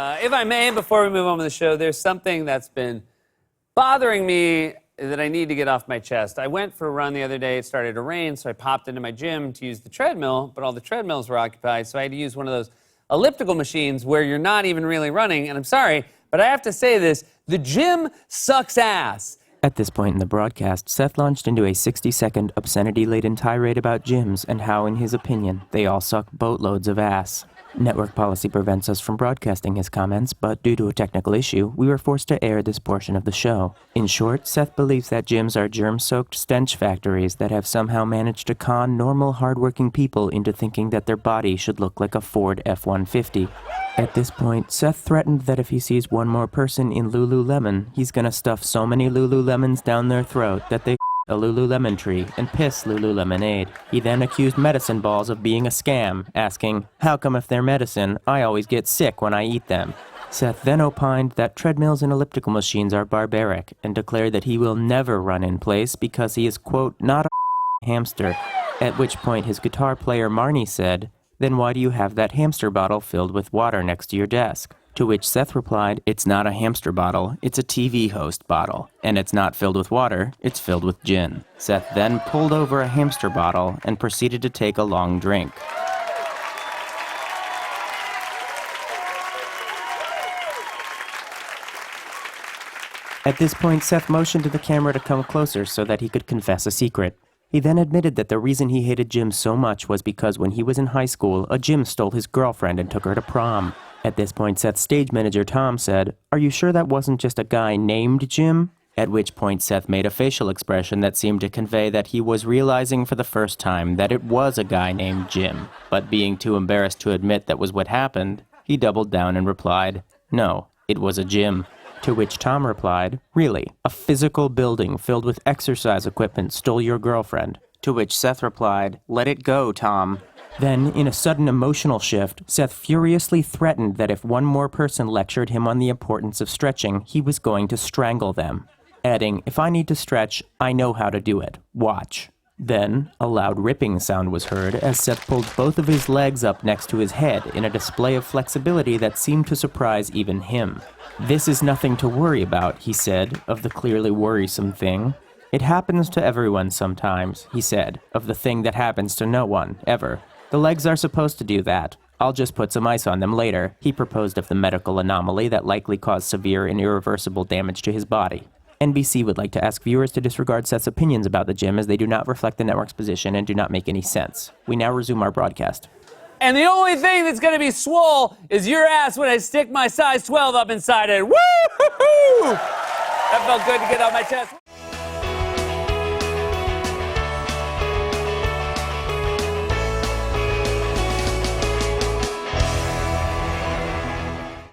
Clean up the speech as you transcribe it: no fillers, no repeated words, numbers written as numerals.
If I may, before we move on with the show, there's something that's been bothering me that I need to get off my chest. I went for a run the other day. It started to rain, so I popped into my gym to use the treadmill, but all the treadmills were occupied, so I had to use one of those elliptical machines where you're not even really running. And I'm sorry, but I have to say this, the gym sucks ass. At this point in the broadcast, Seth launched into a 60-second obscenity-laden tirade about gyms and how, in his opinion, they all suck boatloads of ass. Network policy prevents us from broadcasting his comments, but due to a technical issue, we were forced to air this portion of the show. In short, Seth believes that gyms are germ-soaked stench factories that have somehow managed to con normal, hardworking people into thinking that their body should look like a Ford F-150. At this point, Seth threatened that if he sees one more person in Lululemon, he's gonna stuff so many Lululemons down their throat that they a Lululemon tree and piss Lululemonade. He then accused medicine balls of being a scam, asking, "How come if they're medicine, I always get sick when I eat them?" Seth then opined that treadmills and elliptical machines are barbaric and declared that he will never run in place because he is, quote, not a hamster. At which point his guitar player Marnie said, "Then why do you have that hamster bottle filled with water next to your desk?" To which Seth replied, "It's not a hamster bottle, it's a TV host bottle. And it's not filled with water, it's filled with gin." Seth then pulled over a hamster bottle and proceeded to take a long drink. At this point, Seth motioned to the camera to come closer so that he could confess a secret. He then admitted that the reason he hated gyms so much was because when he was in high school, a gym stole his girlfriend and took her to prom. At this point, Seth's stage manager, Tom, said, "Are you sure that wasn't just a guy named Jim?" At which point, Seth made a facial expression that seemed to convey that he was realizing for the first time that it was a guy named Jim. But being too embarrassed to admit that was what happened, he doubled down and replied, "No, it was a gym." To which Tom replied, "Really? A physical building filled with exercise equipment stole your girlfriend?" To which Seth replied, "Let it go, Tom." Then, in a sudden emotional shift, Seth furiously threatened that if one more person lectured him on the importance of stretching, he was going to strangle them. Adding, "If I need to stretch, I know how to do it. Watch." Then, a loud ripping sound was heard as Seth pulled both of his legs up next to his head in a display of flexibility that seemed to surprise even him. "This is nothing to worry about," he said, of the clearly worrisome thing. "It happens to everyone sometimes," he said, of the thing that happens to no one, ever. "The legs are supposed to do that. I'll just put some ice on them later," he proposed of the medical anomaly that likely caused severe and irreversible damage to his body. NBC would like to ask viewers to disregard Seth's opinions about the gym as they do not reflect the network's position and do not make any sense. We now resume our broadcast. And the only thing that's gonna be swole is your ass when I stick my size 12 up inside it. Woo-hoo-hoo! That felt good to get off my chest.